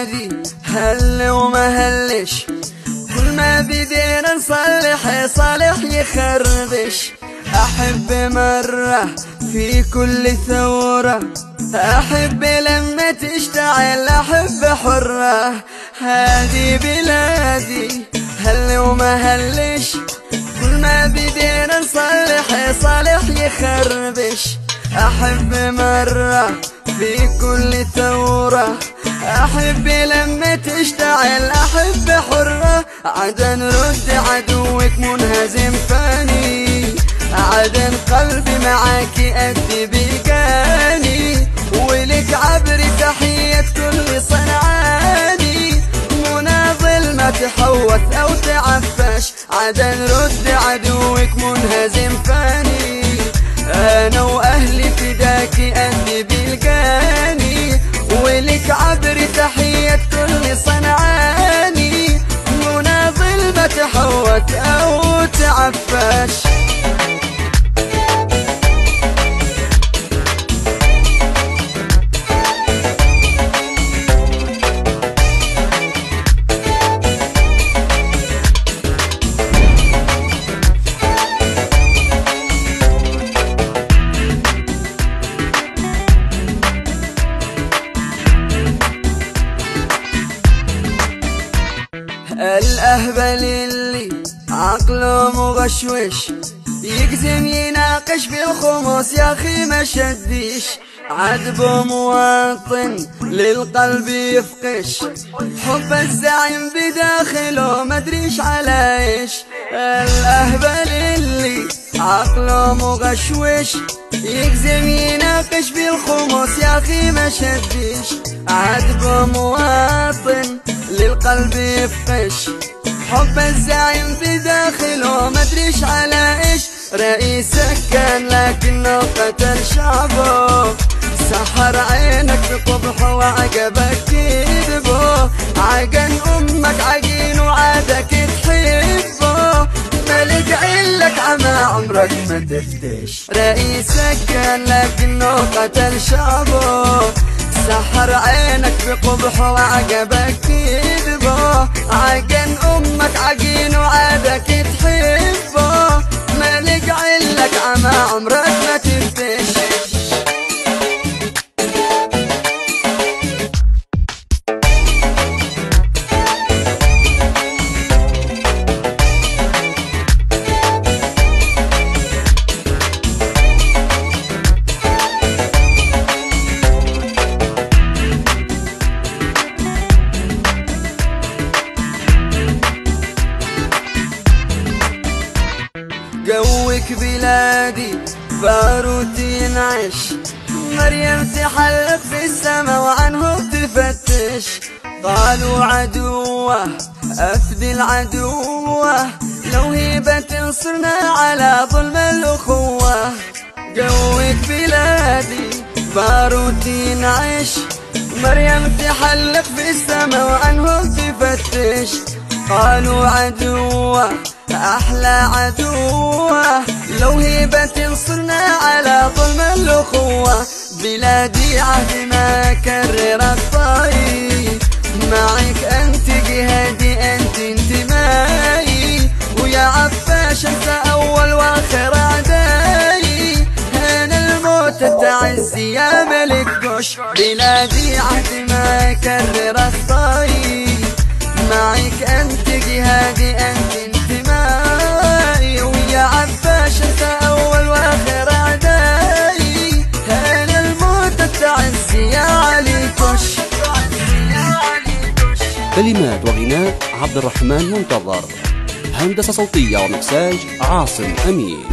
بلادي هل وما هلش، كل ما بدينا نصلح صالح يخربش. أحب مرة في كل ثورة، أحب لما تشتعل، أحب حرة. هذه بلادي هل وما هلش، كل ما بدينا نصلح صالح يخربش. أحب مرة في كل ثورة، أحب لما تشتعل، أحب حرة. عدن رد عدوك منهزم فاني، عدن قلبي معاك أدي بيقاني، ولك عبري تحية كل صنعاني. منى ظلمة تحوث أو تعفش، عدن رد عدوك منهزم فاني، أنا وأهلي فداك أدي بيلقاني، ولك عبري تحية كل صنعاني. منى ظلمة تحوث أو تعفش. الأهبل اللي عقله مغشوش، يقزم يناقش في الخموس يا أخي ما شديش. عذبه مواطن للقلب يفقش، حب الزعيم بداخله مدريش على ايش. الأهبل اللي عقله مغشوش، يقزم يناقش في الخموس يا أخي ما شديش. عذبه مواطن للقلب يفقش، حب الزعيم بداخله مدريش على ايش. رئيسك كان لكنه قتل شعبه، سحر عينك بقبحه وعقبك كذبه. عقن امك عقين وعادك تحبه، ملك علك عمى عمرك ما تفتش. رئيسك كان لكنه قتل شعبه، سحر عينك بقبحه وعقبك كذبه. عقن امك عقين وعادك تحبه، ملك علك عمى عمرك ما تفتش. جوك بلادي باروت ينعش، مريم تحلق في السما وعنه تفتش. قالوا عدوه أفدي العدوه، لو هيبة تنصرنا على ظلم الأخوة. جوك بلادي باروت ينعش، مريم تحلق في السما وعنه تفتش. قالوا عدوه أحلى عدوة، لو هيبة تنصرنا على ظلم الأخوة. بلادي عهد ما كرر الطاي، معك أنت جهادي أنت انتمائي. ويا عفاش أنت أول وآخر أعدائي، هنا الموت التعزي يا ملك قش. بلادي عهد ما كرر الطاي، معك أنت جهادي أنت انتمائي. ويا عفاش أنت أول وآخر أعدائي، هنا الموت التعزي يا علي كش. كلمات وغناء عبد الرحمن منتظر، هندسة صوتية ومكساج عاصم أمين.